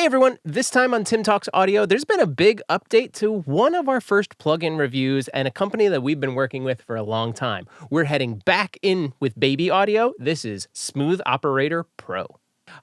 Hey everyone, this time on Tim Talks Audio, there's been a big update to one of our first plugin reviews and a company that we've been working with for a long time. We're heading back in with baby audio. This is Smooth Operator Pro.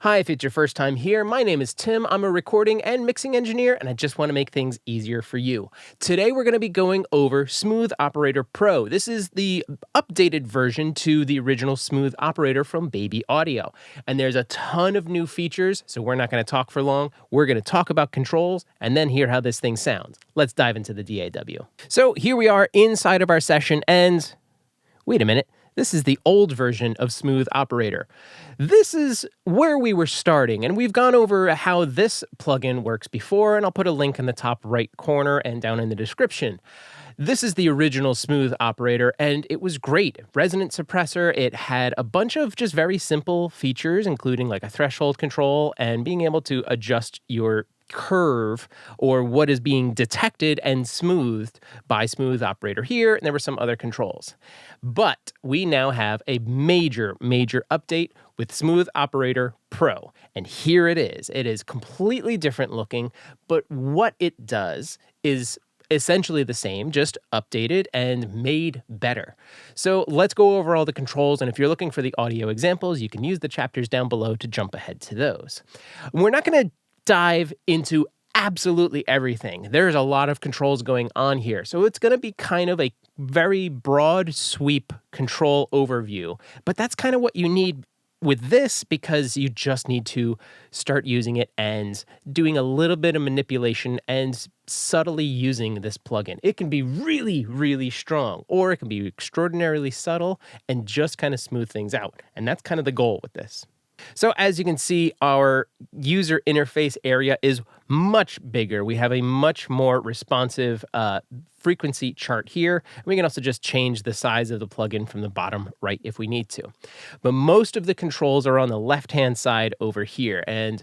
Hi, if it's your first time here, my name is Tim. I'm a recording and mixing engineer, and I just want to make things easier for you. Today, we're going to be going over Smooth Operator Pro. This is the updated version to the original Smooth Operator from Baby Audio. And there's a ton of new features, so we're not going to talk for long. We're going to talk about controls and then hear how this thing sounds. Let's dive into the DAW. So here we are inside of our session, and wait a minute. This is the old version of Smooth Operator. This is where we were starting, and we've gone over how this plugin works before, and I'll put a link in the top right corner and down in the description. This is the original Smooth Operator, and it was great. Resonant suppressor, it had a bunch of just very simple features, including like a threshold control and being able to adjust your curve or what is being detected and smoothed by Smooth Operator here, and there were some other controls. But we now have a major update with Smooth Operator Pro, and here it is. It is completely different looking, but what it does is essentially the same, just updated and made better. So let's go over all the controls, and if you're looking for the audio examples, you can use the chapters down below to jump ahead to those. We're not going to dive into absolutely everything. There's a lot of controls going on here, so it's going to be kind of a very broad sweep control overview, but that's kind of what you need with this because you just need to start using it and doing a little bit of manipulation and subtly using this plugin. It can be really strong, or it can be extraordinarily subtle and just kind of smooth things out, and that's kind of the goal with this. So as you can see, our user interface area is much bigger. We have a much more responsive frequency chart here. We can also just change the size of the plugin from the bottom right if we need to. But most of the controls are on the left-hand side over here, and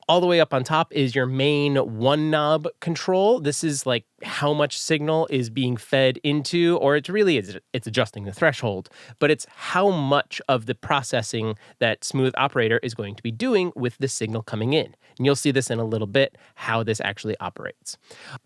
all the way up on top is your main one knob control. This is like how much signal is being fed into, or it's adjusting the threshold, but it's how much of the processing that Smooth Operator is going to be doing with the signal coming in. And you'll see this in a little bit, how this actually operates.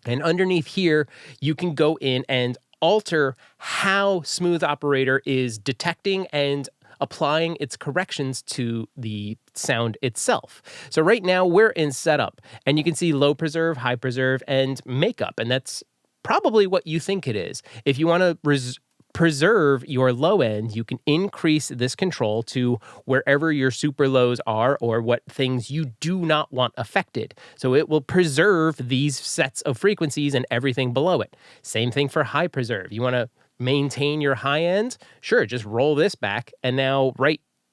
And underneath here, you can go in and alter how Smooth Operator is detecting and applying its corrections to the sound itself. So right now we're in setup, and you can see low preserve, high preserve, and makeup, and that's probably what you think it is. If you want to preserve your low end, you can increase this control to wherever your super lows are or what things you do not want affected. So it will preserve these sets of frequencies and everything below it. Same thing for high preserve. You want to maintain your high end? Sure, just roll this back, and now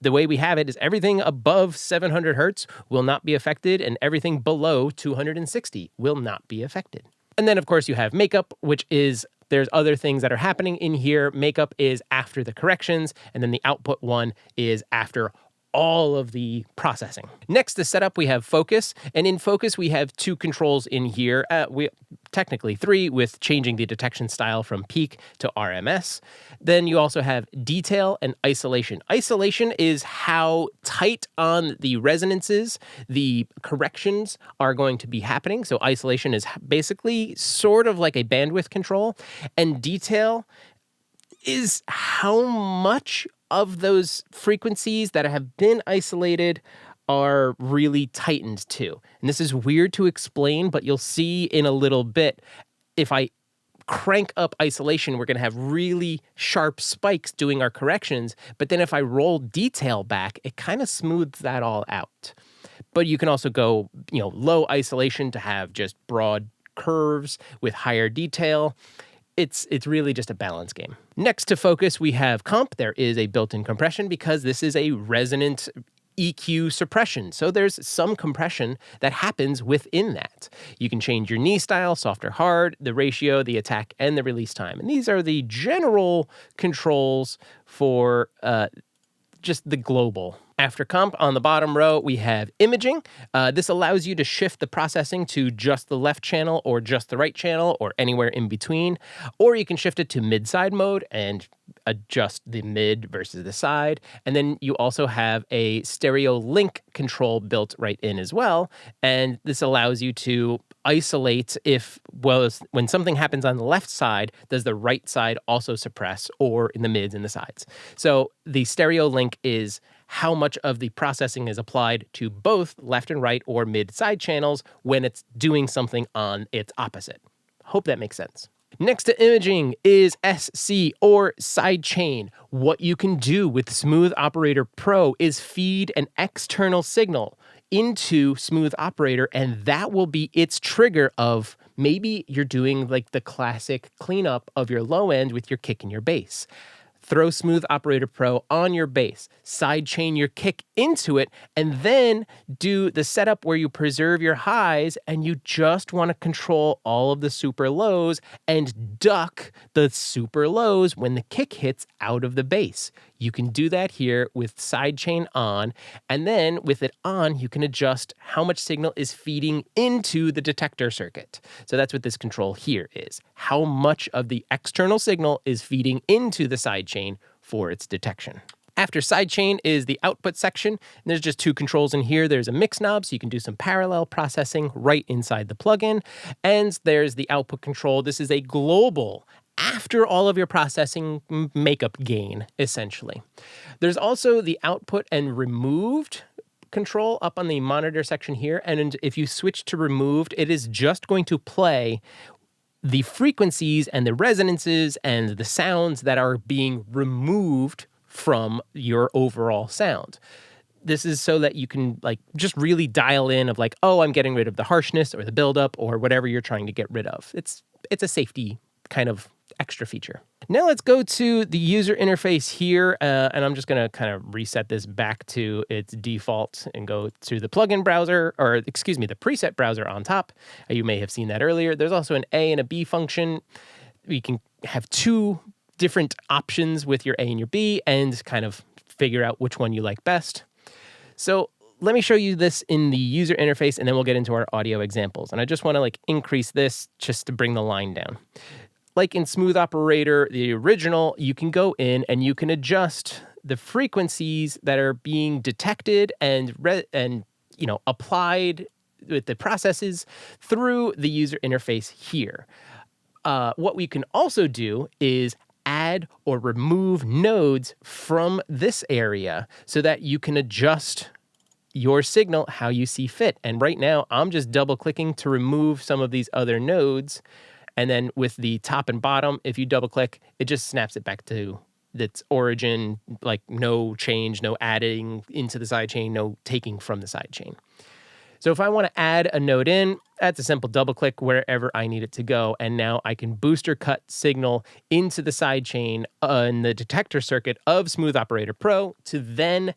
the way we have it is everything above 700 hertz will not be affected, and everything below 260 will not be affected. And then, of course, you have makeup, which is there's other things that are happening in here. Makeup is after the corrections, and then the output one is after all of the processing. Next to setup, we have focus, and in focus, we have two controls in here. Technically three, with changing the detection style from peak to RMS. Then you also have detail and isolation. Isolation is how tight on the resonances the corrections are going to be happening. So isolation is basically sort of like a bandwidth control, and detail is how much of those frequencies that have been isolated are really tightened to. And this is weird to explain, but you'll see in a little bit, if I crank up isolation, we're going to have really sharp spikes doing our corrections. But then if I roll detail back, it kind of smooths that all out. But you can also go, low isolation to have just broad curves with higher detail. It's really just a balance game. Next to focus, we have comp. There is a built-in compression because this is a resonant EQ suppression. So there's some compression that happens within that. You can change your knee style, soft or hard, the ratio, the attack, and the release time. And these are the general controls for just the global After comp, on the bottom row, we have imaging. This allows you to shift the processing to just the left channel or just the right channel or anywhere in between. Or you can shift it to mid-side mode and adjust the mid versus the side. And then you also have a stereo link control built right in as well. And this allows you to isolate when something happens on the left side, does the right side also suppress, or in the mids and the sides. So the stereo link is how much of the processing is applied to both left and right or mid-side channels when it's doing something on its opposite. Hope that makes sense. Next to imaging is SC, or sidechain. What you can do with Smooth Operator Pro is feed an external signal into Smooth Operator, and that will be its trigger of maybe you're doing like the classic cleanup of your low end with your kick and your bass. Throw Smooth Operator Pro on your bass, sidechain your kick into it, and then do the setup where you preserve your highs and you just want to control all of the super lows and duck the super lows when the kick hits out of the bass. You can do that here with sidechain on, and then with it on, you can adjust how much signal is feeding into the detector circuit. So that's what this control here is. How much of the external signal is feeding into the sidechain for its detection. After sidechain is the output section. And there's just two controls in here. There's a mix knob, so you can do some parallel processing right inside the plugin. And there's the output control. This is a global, after all of your processing, makeup gain, essentially. There's also the output and removed control up on the monitor section here. And if you switch to removed, it is just going to play the frequencies and the resonances and the sounds that are being removed from your overall sound. This is so that you can just really dial in of I'm getting rid of the harshness or the buildup or whatever you're trying to get rid of. It's a safety kind of extra feature. Now let's go to the user interface here, and I'm just going to kind of reset this back to its default and go to the plugin browser, or excuse me, the preset browser on top. You may have seen that earlier. There's also an A and a B function. You can have two different options with your A and your B and kind of figure out which one you like best. So let me show you this in the user interface, and then we'll get into our audio examples. And I just want to increase this just to bring the line down. Like in Smooth Operator, the original, you can go in and you can adjust the frequencies that are being detected and applied with the processes through the user interface here. What we can also do is add or remove nodes from this area so that you can adjust your signal how you see fit. And right now, I'm just double clicking to remove some of these other nodes. And then with the top and bottom, if you double click, it just snaps it back to its origin, no change, no adding into the sidechain, no taking from the sidechain. So if I want to add a node in, that's a simple double click wherever I need it to go. And now I can boost or cut signal into the sidechain in the detector circuit of Smooth Operator Pro to then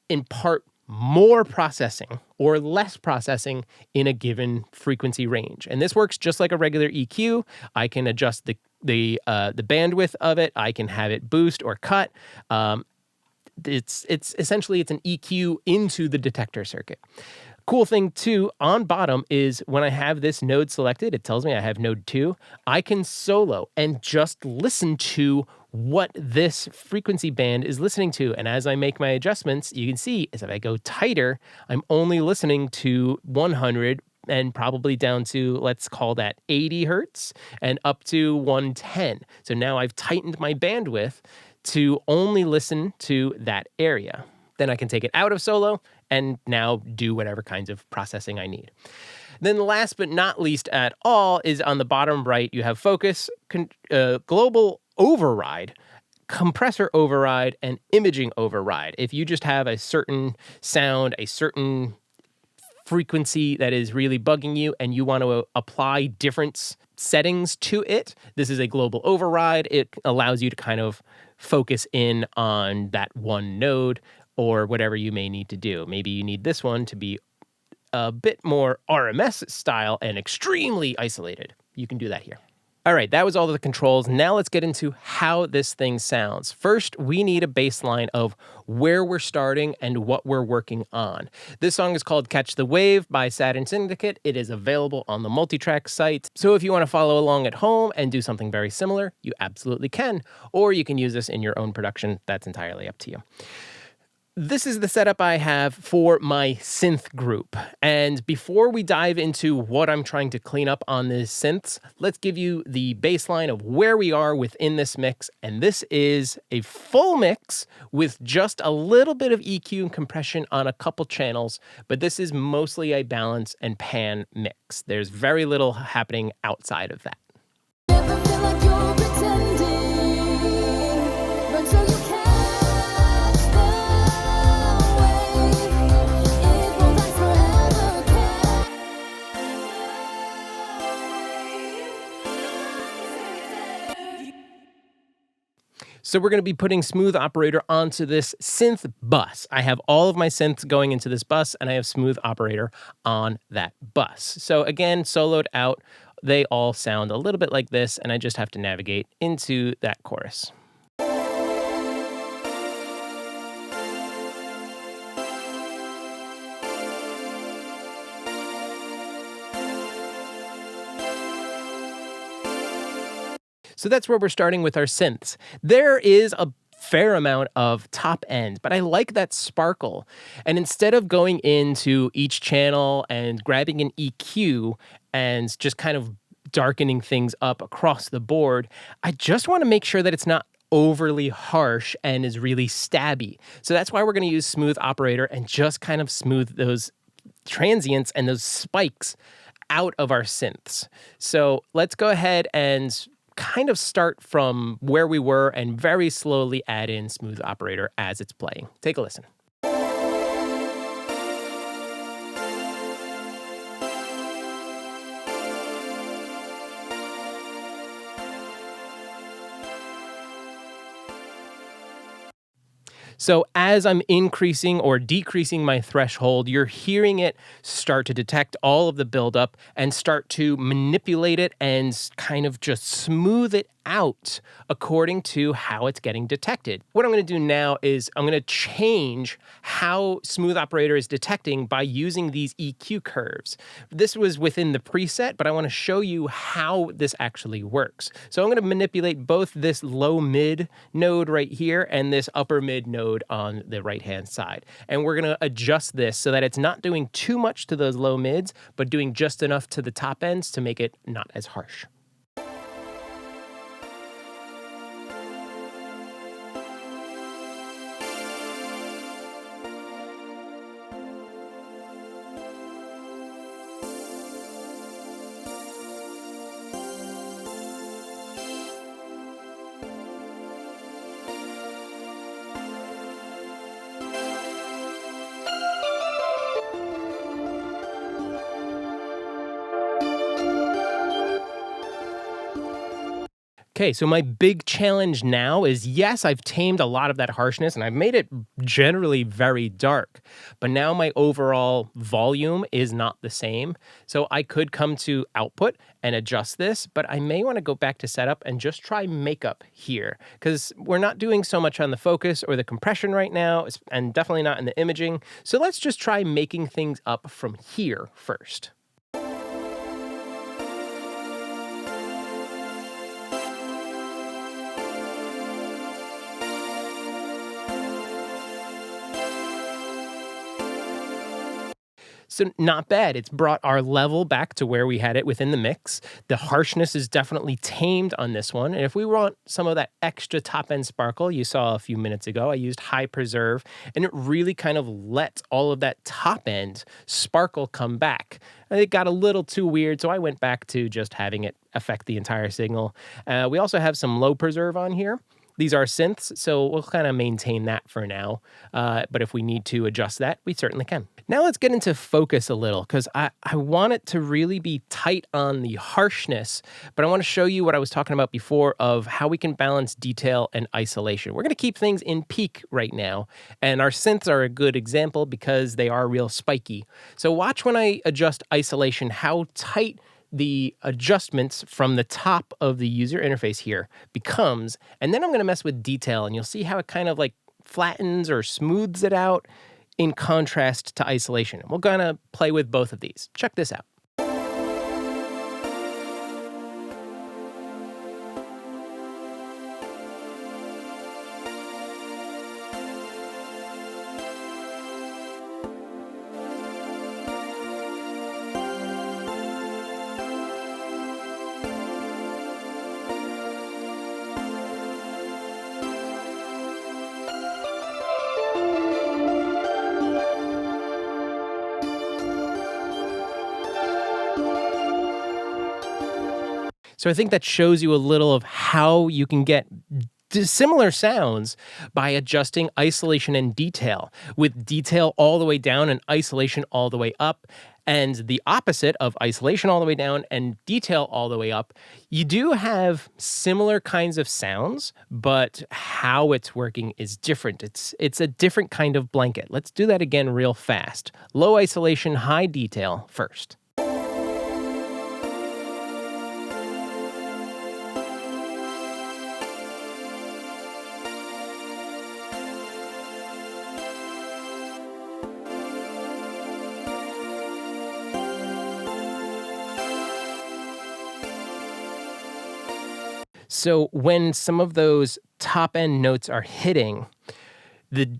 impart more processing or less processing in a given frequency range. And this works just like a regular EQ. I can adjust the bandwidth of it. I can have it boost or cut. It's essentially an EQ into the detector circuit. Cool thing too, on bottom is when I have this node selected, it tells me I have node 2. I can solo and just listen to what this frequency band is listening to. And as I make my adjustments, you can see is if I go tighter, I'm only listening to 100 and probably down to, let's call that 80 hertz and up to 110. So now I've tightened my bandwidth to only listen to that area. Then I can take it out of solo and now do whatever kinds of processing I need. Then last but not least at all is on the bottom right, you have focus, global override, compressor override, and imaging override. If you just have a certain sound, a certain frequency that is really bugging you and you want to apply different settings to it, this is a global override. It allows you to kind of focus in on that one node or whatever you may need to do. Maybe you need this one to be a bit more RMS style and extremely isolated. You can do that here. All right, that was all of the controls. Now let's get into how this thing sounds. First, we need a baseline of where we're starting and what we're working on. This song is called Catch the Wave by Saturn Syndicate. It is available on the multitrack site. So if you want to follow along at home and do something very similar, you absolutely can. Or you can use this in your own production. That's entirely up to you. This is the setup I have for my synth group. And before we dive into what I'm trying to clean up on these synths, let's give you the baseline of where we are within this mix. And this is a full mix with just a little bit of EQ and compression on a couple channels, but this is mostly a balance and pan mix. There's very little happening outside of that. Never feel like you're pretending. Run so you catch the wave. It won't last forever. So we're going to be putting Smooth Operator onto this synth bus. I have all of my synths going into this bus, and I have Smooth Operator on that bus. So again, soloed out, they all sound a little bit like this, and I just have to navigate into that chorus. So that's where we're starting with our synths. There is a fair amount of top end, but I like that sparkle. And instead of going into each channel and grabbing an EQ and just kind of darkening things up across the board, I just want to make sure that it's not overly harsh and is really stabby. So that's why we're going to use Smooth Operator and just kind of smooth those transients and those spikes out of our synths. So let's go ahead and kind of start from where we were and very slowly add in Smooth Operator as it's playing. Take a listen. So as I'm increasing or decreasing my threshold, you're hearing it start to detect all of the buildup and start to manipulate it and kind of just smooth it out according to how it's getting detected. What I'm going to do now is I'm going to change how Smooth Operator is detecting by using these EQ curves. This was within the preset, but I want to show you how this actually works. So I'm going to manipulate both this low mid node right here and this upper mid node on the right hand side. And we're going to adjust this so that it's not doing too much to those low mids, but doing just enough to the top ends to make it not as harsh. Okay, so my big challenge now is, yes, I've tamed a lot of that harshness and I've made it generally very dark, but now my overall volume is not the same. So I could come to output and adjust this, but I may want to go back to setup and just try makeup here because we're not doing so much on the focus or the compression right now, and definitely not in the imaging. So let's just try making things up from here first. So not bad. It's brought our level back to where we had it within the mix. The harshness is definitely tamed on this one. And if we want some of that extra top end sparkle you saw a few minutes ago, I used high preserve, and it really kind of lets all of that top end sparkle come back. It got a little too weird, so I went back to just having it affect the entire signal. We also have some low preserve on here. These are synths, so we'll kind of maintain that for now. But if we need to adjust that, we certainly can. Now let's get into focus a little, because I want it to really be tight on the harshness, but I want to show you what I was talking about before of how we can balance detail and isolation. We're going to keep things in peak right now, and our synths are a good example because they are real spiky. So watch when I adjust isolation, how tight the adjustments from the top of the user interface here becomes, and then I'm going to mess with detail, and you'll see how it kind of like flattens or smooths it out in contrast to isolation. We're going to play with both of these. Check this out. So I think that shows you a little of how you can get similar sounds by adjusting isolation and detail, with detail all the way down and isolation all the way up. And the opposite of isolation all the way down and detail all the way up, you do have similar kinds of sounds, but how it's working is different. It's a different kind of blanket. Let's do that again real fast. Low isolation, high detail first. So when some of those top end notes are hitting,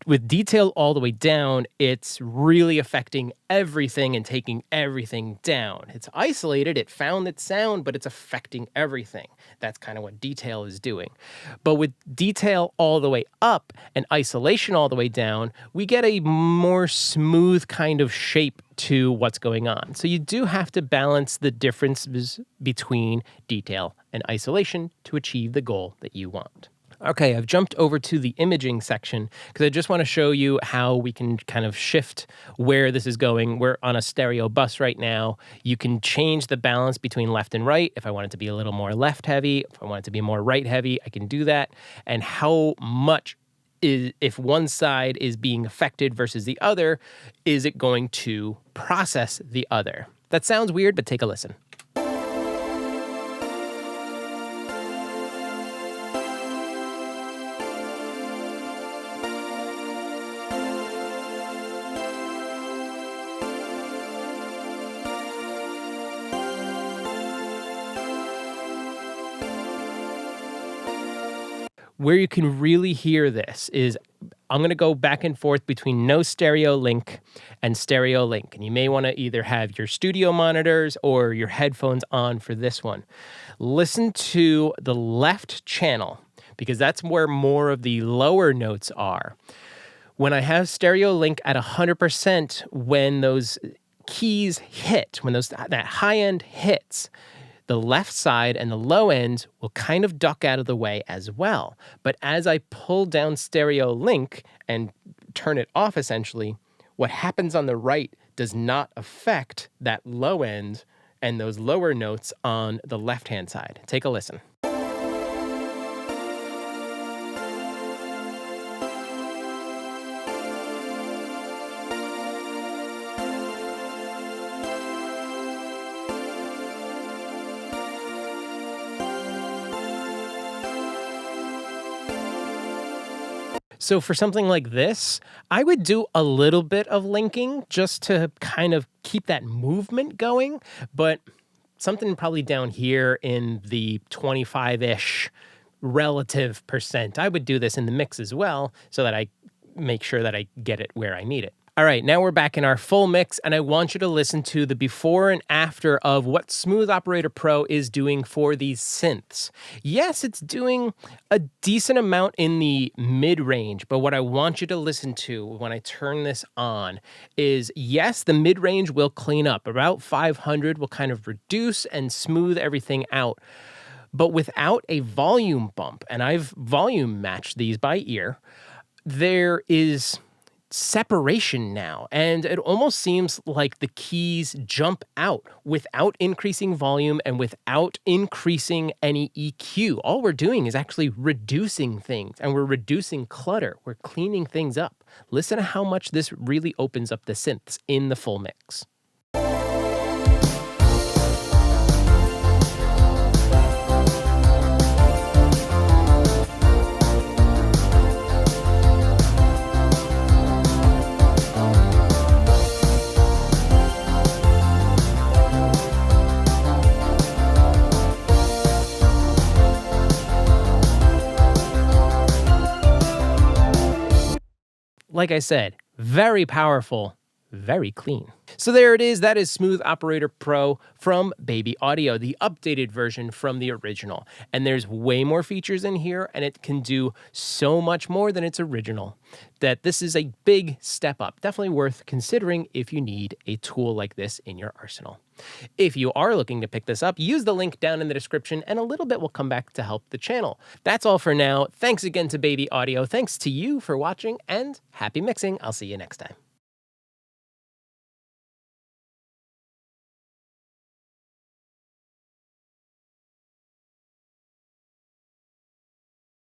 with detail all the way down, it's really affecting everything and taking everything down. It's isolated, it found its sound, but it's affecting everything. That's kind of what detail is doing. But with detail all the way up and isolation all the way down, we get a more smooth kind of shape to what's going on. So you do have to balance the differences between detail and isolation to achieve the goal that you want. Okay, I've jumped over to the imaging section because I just want to show you how we can kind of shift where this is going. We're on a stereo bus right now. You can change the balance between left and right. If I want it to be a little more left heavy, if I want it to be more right heavy, I can do that. And how much if one side is being affected versus the other, is it going to process the other? That sounds weird, but take a listen. Where you can really hear this is I'm going to go back and forth between no stereo link and stereo link. And you may want to either have your studio monitors or your headphones on for this one. Listen to the left channel because that's where more of the lower notes are. When I have stereo link at 100%, when those keys hit, when that high end hits, the left side and the low end will kind of duck out of the way as well. But as I pull down stereo link and turn it off, essentially, what happens on the right does not affect that low end and those lower notes on the left-hand side. Take a listen. So for something like this, I would do a little bit of linking just to kind of keep that movement going, but something probably down here in the 25-ish relative percent. I would do this in the mix as well so that I make sure that I get it where I need it. All right, now we're back in our full mix, and I want you to listen to the before and after of what Smooth Operator Pro is doing for these synths. Yes, it's doing a decent amount in the mid-range, but what I want you to listen to when I turn this on is, yes, the mid-range will clean up. About 500 will kind of reduce and smooth everything out, but without a volume bump, and I've volume matched these by ear, there is separation now, and it almost seems like the keys jump out without increasing volume and without increasing any EQ. All we're doing is actually reducing things, and we're reducing clutter. We're cleaning things up. Listen to how much this really opens up the synths in the full mix. like I said, very powerful, very clean. So there it is. That is Smooth Operator Pro from Baby Audio, the updated version from the original. And there's way more features in here, and it can do so much more than its original, that this is a big step up. Definitely worth considering if you need a tool like this in your arsenal. If you are looking to pick this up, use the link down in the description, and a little bit will come back to help the channel. That's all for now. Thanks again to Baby Audio. Thanks to you for watching, and happy mixing. I'll see you next time.